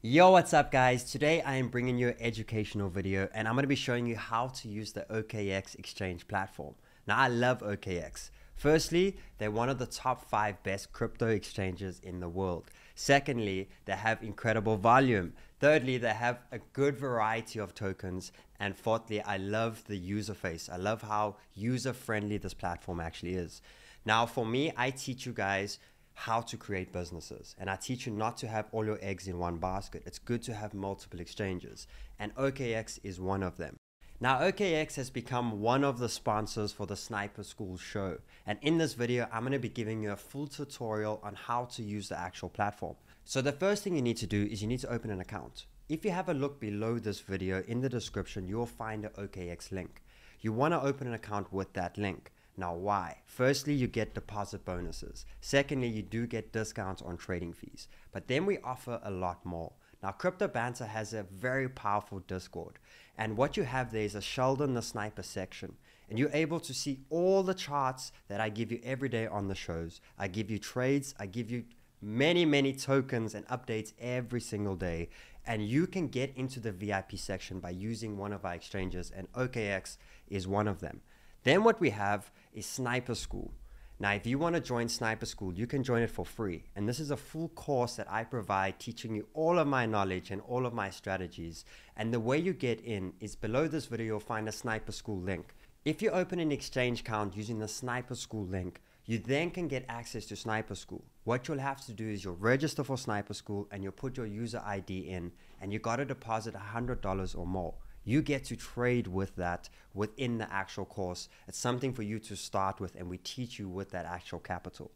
Yo, what's up guys? Today I am bringing you an educational video and I'm going to be showing you how to use the OKX Exchange platform. Now I love OKX. Firstly, they're one of the top 5 best crypto exchanges in the world. Secondly, they have incredible volume. Thirdly, they have a good variety of tokens. And fourthly, I love the user face. I love how user-friendly this platform actually is. Now for me, I teach you guys how to create businesses, and I teach you not to have all your eggs in one basket. It's good to have multiple exchanges, and OKX is one of them. Now OKX has become one of the sponsors for the Sniper School show, and in this video I'm going to be giving you a full tutorial on how to use the actual platform. So the first thing you need to do is you need to open an account. If you have a look below this video in the description, you'll find an OKX link. You want to open an account with that link. Now why? Firstly, you get deposit bonuses. Secondly, you do get discounts on trading fees. But then we offer a lot more. Now Crypto Banter has a very powerful Discord. And what you have there is a Sheldon the Sniper section. And you're able to see all the charts that I give you every day on the shows. I give you trades. I give you many tokens and updates every single day. And you can get into the VIP section by using one of our exchanges, and OKX is one of them. Then what we have is Sniper School. Now, if you want to join Sniper School, you can join it for free. And this is a full course that I provide, teaching you all of my knowledge and all of my strategies. And the way you get in is below this video, you'll find a Sniper School link. If you open an exchange account using the Sniper School link, you then can get access to Sniper School. What you'll have to do is you'll register for Sniper School and you'll put your user ID in, and you got to deposit $100 or more. You get to trade with that within the actual course. It's something for you to start with, and we teach you with that actual capital.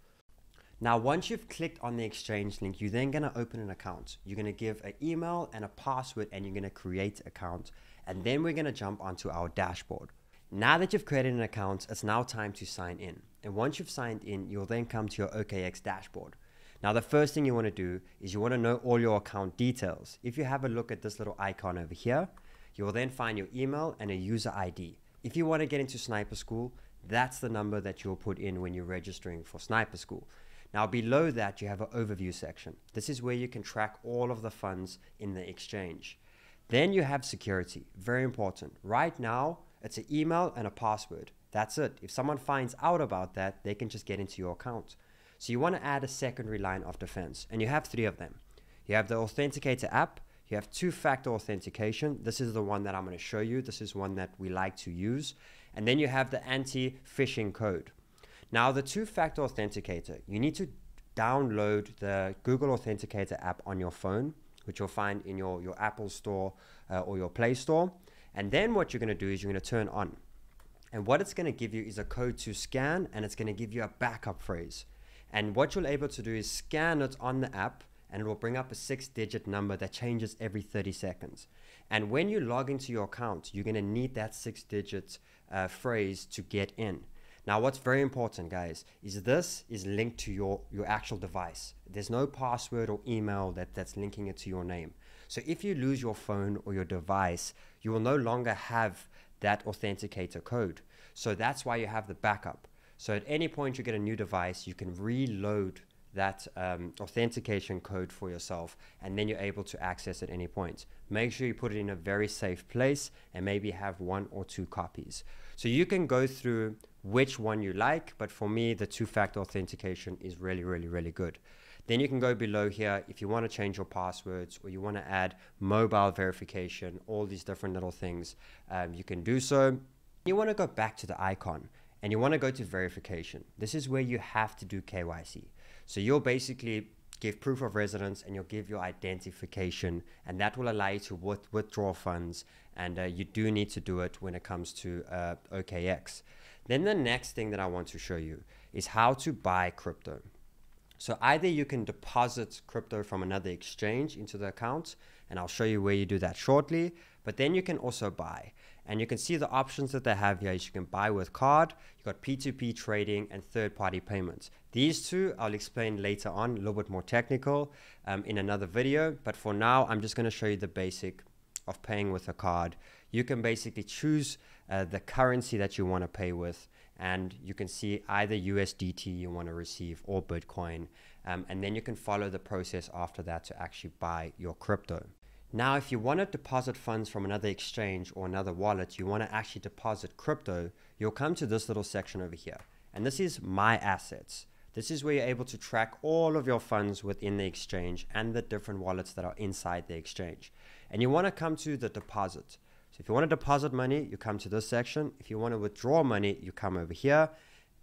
Now, once you've clicked on the exchange link, you're then going to open an account. You're going to give an email and a password, and you're going to create an account. And then we're going to jump onto our dashboard. Now that you've created an account, it's now time to sign in. And once you've signed in, you'll then come to your OKX dashboard. Now, the first thing you want to do is you want to know all your account details. If you have a look at this little icon over here, you will then find your email and a user ID. If you want to get into Sniper School, that's the number that you'll put in when you're registering for Sniper School. Now below that, you have an overview section. This is where you can track all of the funds in the exchange. Then you have security, very important. Right now, it's an email and a password. That's it. If someone finds out about that, they can just get into your account. So you want to add a secondary line of defense, and you have 3 of them. You have the Authenticator app. You have 2-factor authentication. This is the one that I'm going to show you. This is one that we like to use. And then you have the anti-phishing code. Now, the 2-factor authenticator, you need to download the Google Authenticator app on your phone, which you'll find in your Apple Store or your Play Store. And then what you're going to do is you're going to turn on. And what it's going to give you is a code to scan, and it's going to give you a backup phrase. And what you're able to do is scan it on the app, and it will bring up a 6-digit number that changes every 30 seconds. And when you log into your account, you're going to need that 6-digit phrase to get in. Now, what's very important, guys, is this is linked to your actual device. There's no password or email that's linking it to your name. So if you lose your phone or your device, you will no longer have that authenticator code. So that's why you have the backup. So at any point you get a new device, you can reload that authentication code for yourself, and then you're able to access at any point. Make sure you put it in a very safe place and maybe have 1 or 2 copies. So you can go through which one you like, but for me, the 2-factor authentication is really good. Then you can go below here if you want to change your passwords or you want to add mobile verification, all these different little things, you can do so. You want to go back to the icon and you want to go to verification. This is where you have to do KYC. So you'll basically give proof of residence and you'll give your identification, and that will allow you to withdraw funds, and you do need to do it when it comes to OKX. Then the next thing that I want to show you is how to buy crypto. So either you can deposit crypto from another exchange into the account, and I'll show you where you do that shortly, but then you can also buy. And you can see the options that they have here is you can buy with card, you've got P2P trading and third-party payments. These 2 I'll explain later on, a little bit more technical in another video, but for now I'm just going to show you the basic of paying with a card. You can basically choose the currency that you want to pay with, and you can see either USDT you want to receive or Bitcoin. and then you can follow the process after that to actually buy your crypto. Now, if you want to deposit funds from another exchange or another wallet, you want to actually deposit crypto, you'll come to this little section over here. And this is My Assets. This is where you're able to track all of your funds within the exchange and the different wallets that are inside the exchange. And you want to come to the deposit. So if you want to deposit money, you come to this section. If you want to withdraw money, you come over here.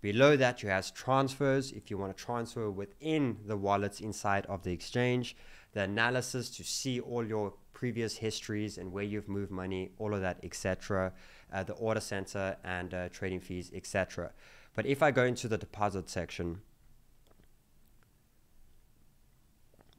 Below that, you have transfers. If you want to transfer within the wallets inside of the exchange, the analysis to see all your previous histories and where you've moved money, all of that, etc. The order center and trading fees, etc. But if I go into the deposit section,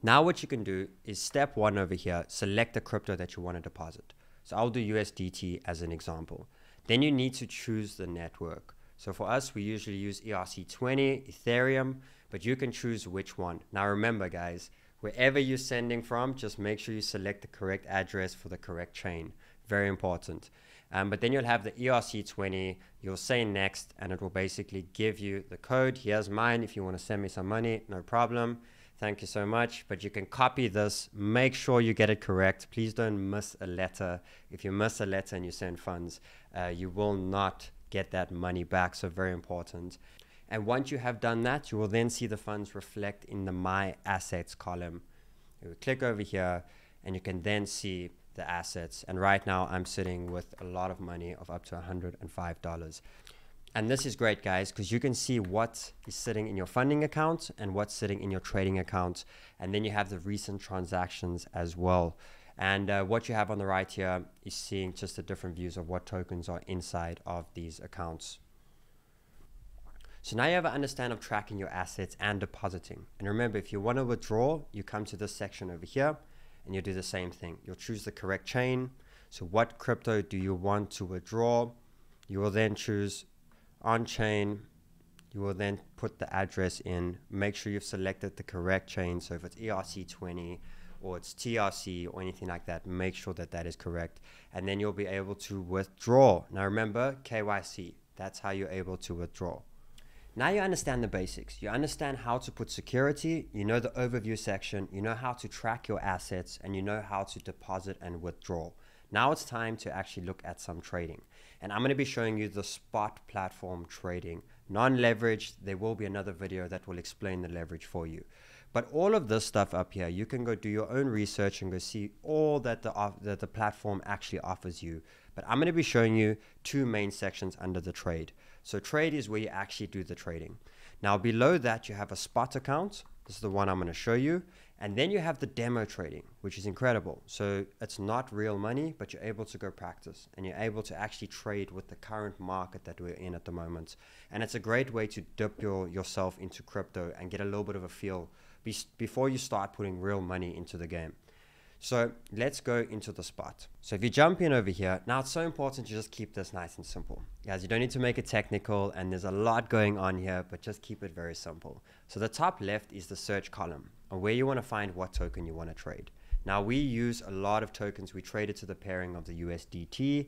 now what you can do is step 1 over here, select the crypto that you want to deposit. So I'll do USDT as an example. Then you need to choose the network. So for us, we usually use ERC20, Ethereum, but you can choose which one. Now remember guys, wherever you're sending from, just make sure you select the correct address for the correct chain. Very important. But then you'll have the ERC20, you'll say next, and it will basically give you the code. Here's mine. If you want to send me some money, no problem. Thank you so much. But you can copy this. Make sure you get it correct. Please don't miss a letter. If you miss a letter and you send funds, you will not get that money back. So very important. And once you have done that, you will then see the funds reflect in the My Assets column. You click over here and you can then see the assets. And right now I'm sitting with a lot of money of up to $105. And this is great guys, because you can see what is sitting in your funding account and what's sitting in your trading account. And then you have the recent transactions as well. And what you have on the right here is seeing just the different views of what tokens are inside of these accounts. So now you have an understanding of tracking your assets and depositing. And remember, if you want to withdraw, you come to this section over here and you do the same thing. You'll choose the correct chain. So what crypto do you want to withdraw? You will then choose on-chain. You will then put the address in. Make sure you've selected the correct chain. So if it's ERC20 or it's TRC or anything like that, make sure that that is correct. And then you'll be able to withdraw. Now remember, KYC. That's how you're able to withdraw. Now you understand the basics. You understand how to put security, you know the overview section, you know how to track your assets, and you know how to deposit and withdraw. Now it's time to actually look at some trading. And I'm going to be showing you the spot platform trading. Non-leveraged, there will be another video that will explain the leverage for you. But all of this stuff up here, you can go do your own research and go see all that the platform actually offers you. But I'm going to be showing you 2 main sections under the trade. So trade is where you actually do the trading. Now below that you have a spot account. This is the one I'm going to show you. And then you have the demo trading, which is incredible. So it's not real money, but you're able to go practice and you're able to actually trade with the current market that we're in at the moment. And it's a great way to dip yourself into crypto and get a little bit of a feel before you start putting real money into the game. So let's go into the spot. So if you jump in over here, now it's so important to just keep this nice and simple. Guys, you don't need to make it technical and there's a lot going on here, but just keep it very simple. So the top left is the search column, or where you want to find what token you want to trade. Now we use a lot of tokens. We trade it to the pairing of the USDT.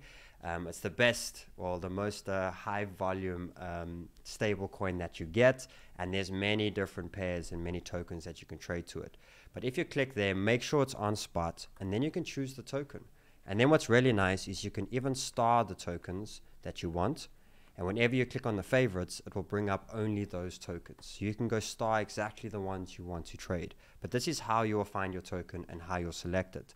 It's the best, well, the most high volume stable coin that you get. And there's many different pairs and many tokens that you can trade to it. But if you click there, make sure it's on spot, and then you can choose the token. And then what's really nice is you can even star the tokens that you want. And whenever you click on the favorites, it will bring up only those tokens. So you can go star exactly the ones you want to trade. But this is how you will find your token and how you'll select it.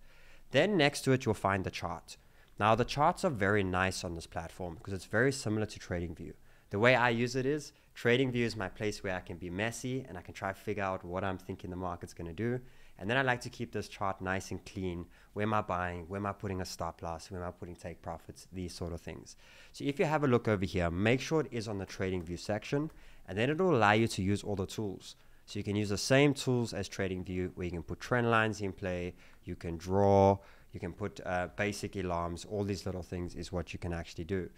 Then next to it, you'll find the chart. Now the charts are very nice on this platform because it's very similar to TradingView. The way I use it is, TradingView is my place where I can be messy and I can try to figure out what I'm thinking the market's going to do. And then I like to keep this chart nice and clean. Where am I buying? Where am I putting a stop loss? Where am I putting take profits? These sort of things. So if you have a look over here, make sure it is on the TradingView section, and then it will allow you to use all the tools. So you can use the same tools as TradingView, where you can put trend lines in play, you can draw, you can put basic alarms. All these little things is what you can actually do.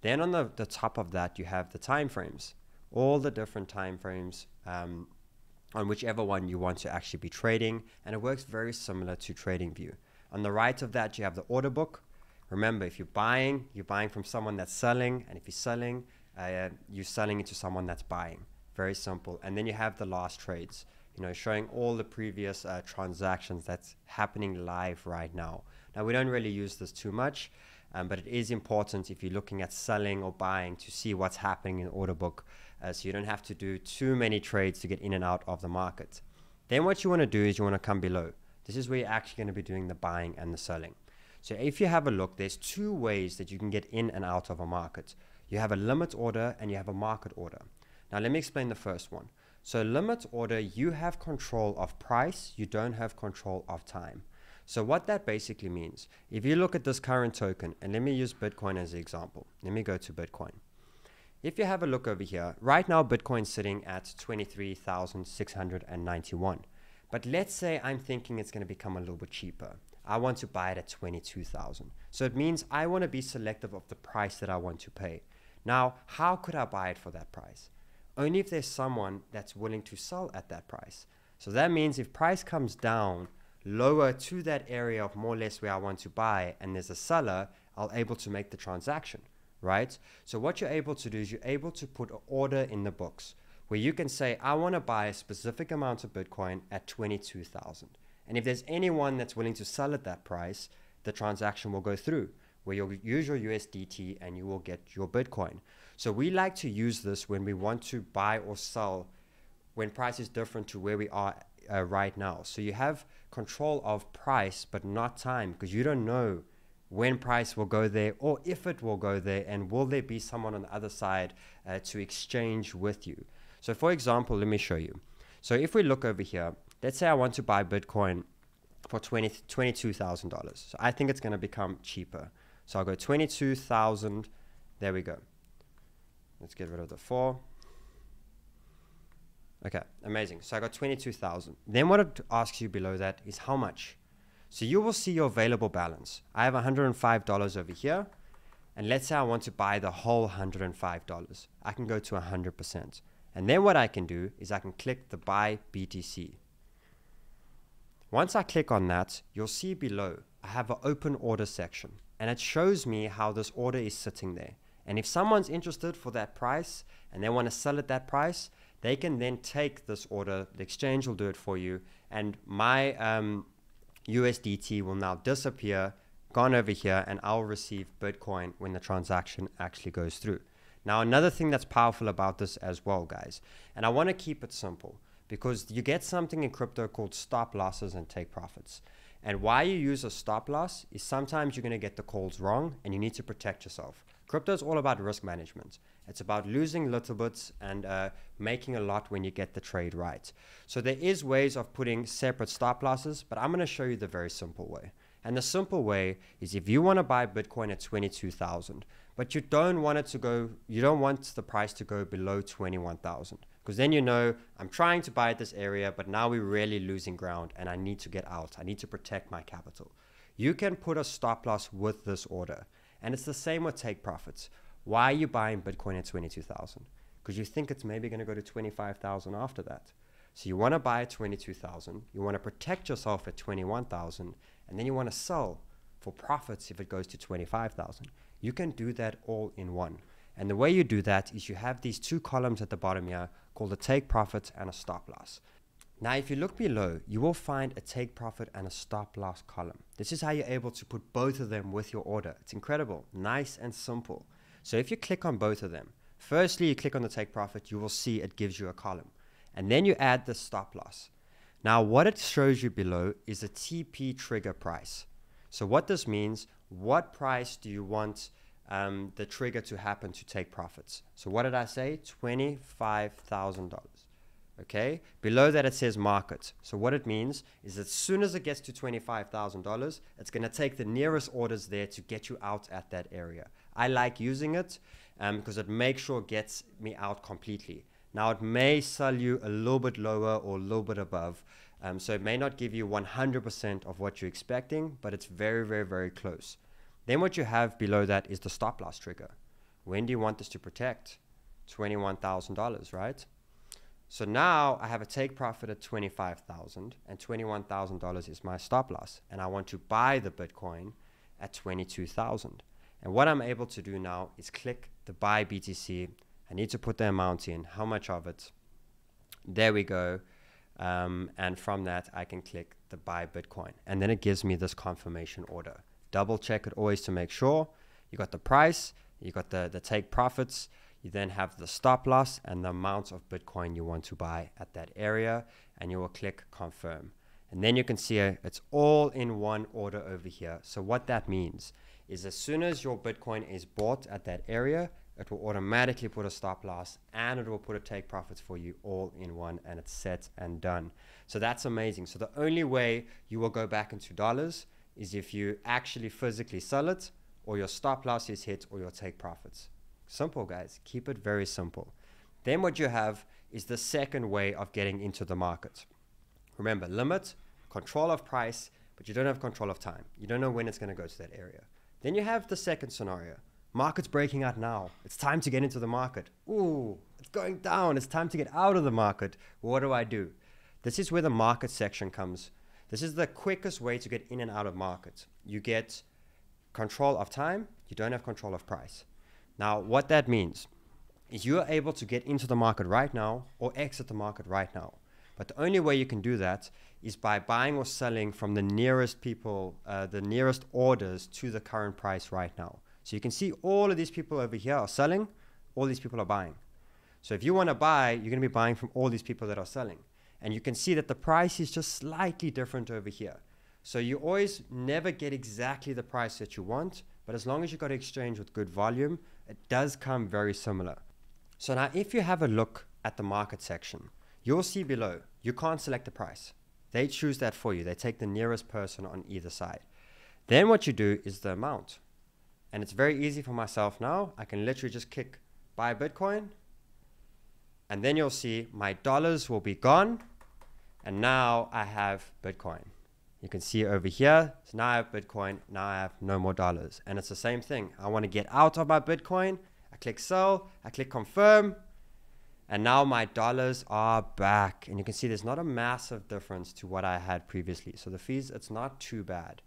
Then on the top of that, you have the time frames, all the different time frames on whichever one you want to actually be trading. And it works very similar to TradingView. On the right of that, you have the order book. Remember, if you're buying from someone that's selling. And if you're selling into someone that's buying. Very simple. And then you have the last trades. showing all the previous transactions that's happening live right now. Now, we don't really use this too much, but it is important if you're looking at selling or buying to see what's happening in the order book, so you don't have to do too many trades to get in and out of the market. Then what you want to do is you want to come below. This is where you're actually going to be doing the buying and the selling. So if you have a look, there's two ways that you can get in and out of a market. You have a limit order and you have a market order. Now let me explain the first one. So limit order, you have control of price, you don't have control of time. So what that basically means, if you look at this current token, and let me use Bitcoin as an example. Let me go to Bitcoin. If you have a look over here, right now Bitcoin's sitting at 23,691. But let's say I'm thinking it's going to become a little bit cheaper. I want to buy it at 22,000. So it means I want to be selective of the price that I want to pay. Now, how could I buy it for that price? Only if there's someone that's willing to sell at that price. So that means if price comes down lower to that area of more or less where I want to buy and there's a seller, I'll able to make the transaction, right? So what you're able to do is you're able to put an order in the books where you can say, I want to buy a specific amount of Bitcoin at 22,000. And if there's anyone that's willing to sell at that price, the transaction will go through, where you'll use your USDT and you will get your Bitcoin. So we like to use this when we want to buy or sell when price is different to where we are right now. So you have control of price, but not time, because you don't know when price will go there or if it will go there, and will there be someone on the other side to exchange with you. So for example, let me show you. So if we look over here, let's say I want to buy Bitcoin for $22,000. So I think it's going to become cheaper. So I'll go 22,000. There we go. Let's get rid of the 4. Okay, amazing. So I got 22,000. Then what it asks you below that is how much. So you will see your available balance. I have $105 over here. And let's say I want to buy the whole $105. I can go to 100%. And then what I can do is I can click the buy BTC. Once I click on that, you'll see below, I have an open order section, and it shows me how this order is sitting there. And if someone's interested for that price and they want to sell at that price, they can then take this order, the exchange will do it for you, and my USDT will now disappear, gone over here, and I'll receive Bitcoin when the transaction actually goes through. Now, another thing that's powerful about this as well, guys, and I want to keep it simple, because you get something in crypto called stop losses and take profits. And why you use a stop loss is sometimes you're going to get the calls wrong and you need to protect yourself. Crypto is all about risk management. It's about losing little bits and making a lot when you get the trade right. So there is ways of putting separate stop losses, but I'm going to show you the very simple way. And the simple way is if you want to buy Bitcoin at 22,000, but you don't want it to go, you don't want the price to go below 21,000. Because then you know, I'm trying to buy at this area, but now we're really losing ground and I need to get out. I need to protect my capital. You can put a stop loss with this order. And it's the same with take profits. Why are you buying Bitcoin at 22,000? Because you think it's maybe going to go to 25,000 after that. So you want to buy at 22,000. You want to protect yourself at 21,000. And then you want to sell for profits if it goes to 25,000. You can do that all in one. And the way you do that is you have these two columns at the bottom here called a take profit and a stop loss. Now, if you look below, you will find a take profit and a stop loss column. This is how you're able to put both of them with your order. It's incredible, nice and simple. So if you click on both of them, firstly, you click on the take profit, you will see it gives you a column. And then you add the stop loss. Now, what it shows you below is a TP trigger price. So what this means, what price do you want the trigger to happen to take profits? So what did I say? $25,000. Okay, below that it says market. So what it means is as soon as it gets to $25,000, it's going to take the nearest orders there to get you out at that area. I like using it because it makes sure it gets me out completely. Now it may sell you a little bit lower or a little bit above. So it may not give you 100% of what you're expecting, but it's very, very, very close. Then what you have below that is the stop loss trigger. When do you want this to protect? $21,000, right? So now I have a take profit at 25,000 and $21,000 is my stop loss. And I want to buy the Bitcoin at 22,000. And what I'm able to do now is click the buy BTC. I need to put the amount in, how much of it. There we go. And from that, I can click the buy Bitcoin. And then it gives me this confirmation order. Double check it always to make sure. You got the price, you got the take profits, you then have the stop loss and the amount of Bitcoin you want to buy at that area, and you will click confirm. And then you can see it's all in one order over here. So what that means is as soon as your Bitcoin is bought at that area, it will automatically put a stop loss and it will put a take profits for you all in one, and it's set and done. So that's amazing. So the only way you will go back into dollars is if you actually physically sell it, or your stop loss is hit, or your take profits. Simple, guys. Keep it very simple. Then what you have is the second way of getting into the market. Remember, limit, control of price, but you don't have control of time. You don't know when it's going to go to that area. Then you have the second scenario. Market's breaking out now. It's time to get into the market. Ooh, it's going down. It's time to get out of the market. What do I do? This is where the market section comes. This is the quickest way to get in and out of markets. You get control of time. You don't have control of price. Now, what that means is you are able to get into the market right now or exit the market right now. But the only way you can do that is by buying or selling from the nearest people, the nearest orders to the current price right now. So you can see all of these people over here are selling, all these people are buying. So if you want to buy, you're going to be buying from all these people that are selling. And you can see that the price is just slightly different over here. So you always never get exactly the price that you want, but as long as you've got an exchange with good volume, it does come very similar. So now if you have a look at the market section, you'll see below, you can't select the price. They choose that for you. They take the nearest person on either side. Then what you do is the amount. And it's very easy for myself now. I can literally just click buy Bitcoin. And then you'll see my dollars will be gone. And now I have Bitcoin. You can see over here. So now I have Bitcoin. Now I have no more dollars. And it's the same thing. I want to get out of my Bitcoin. I click sell. I click confirm. And now my dollars are back. And you can see there's not a massive difference to what I had previously. So the fees, it's not too bad.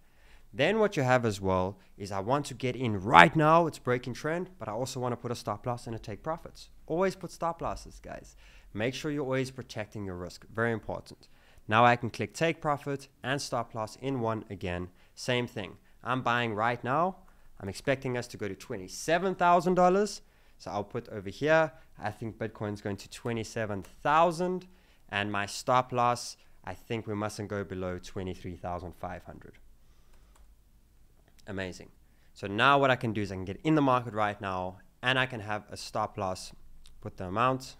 Then what you have as well is I want to get in right now. It's breaking trend, but I also want to put a stop loss and a take profits. Always put stop losses, guys. Make sure you're always protecting your risk. Very important. Now I can click take profit and stop loss in one again. Same thing. I'm buying right now. I'm expecting us to go to $27,000. So I'll put over here, I think Bitcoin's going to 27,000. And my stop loss, I think we mustn't go below 23,500. Amazing. So now what I can do is I can get in the market right now and I can have a stop loss, put the amount,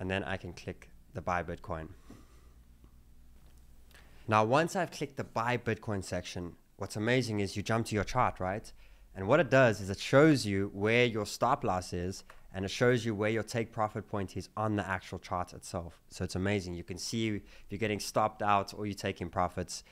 and then I can click the buy Bitcoin. Now, once I've clicked the buy Bitcoin section, what's amazing is you jump to your chart, right? And what it does is it shows you where your stop loss is and it shows you where your take profit point is on the actual chart itself. So it's amazing. You can see if you're getting stopped out or you're taking profits,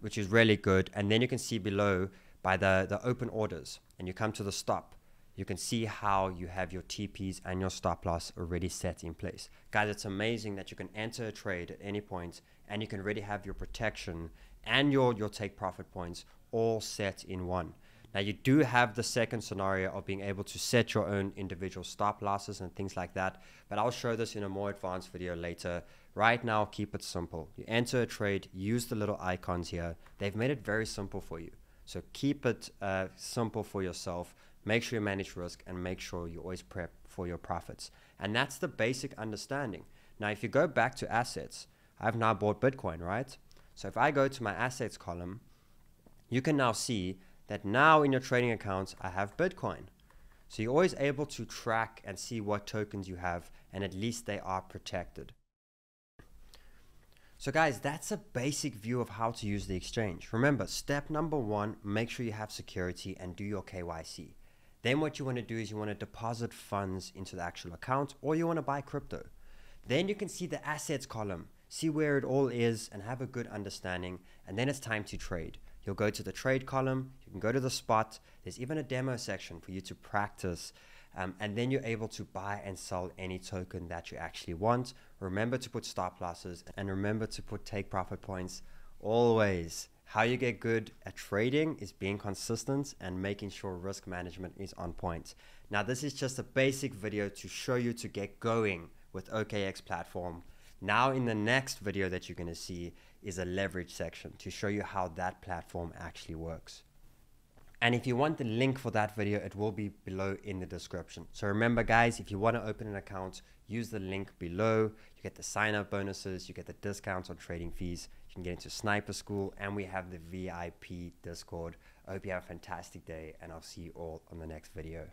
which is really good. And then you can see below by the open orders and you come to the stop. You can see how you have your TPs and your stop loss already set in place. Guys, it's amazing that you can enter a trade at any point and you can already have your protection and your take profit points all set in one. Now you do have the second scenario of being able to set your own individual stop losses and things like that, but I'll show this in a more advanced video later. Right now, keep it simple. You enter a trade, use the little icons here. They've made it very simple for you. So keep it simple for yourself. Make sure you manage risk and make sure you always prep for your profits. And that's the basic understanding. Now, if you go back to assets, I've now bought Bitcoin, right? So if I go to my assets column, you can now see that now in your trading accounts, I have Bitcoin. So you're always able to track and see what tokens you have, and at least they are protected. So guys, that's a basic view of how to use the exchange. Remember, step number one, make sure you have security and do your KYC. Then what you want to do is you want to deposit funds into the actual account, or you want to buy crypto. Then you can see the assets column, see where it all is and have a good understanding, and then it's time to trade. You'll go to the trade column, you can go to the spot, there's even a demo section for you to practice, and then you're able to buy and sell any token that you actually want. Remember to put stop losses and remember to put take profit points always. How you get good at trading is being consistent and making sure risk management is on point. Now this is just a basic video to show you to get going with OKX platform. Now in the next video that you're going to see is a leverage section to show you how that platform actually works. And if you want the link for that video, it will be below in the description. So remember guys, if you want to open an account, use the link below. You get the sign up bonuses, you get the discounts on trading fees, you can get into Sniper School, and we have the VIP Discord. I hope you have a fantastic day, and I'll see you all on the next video.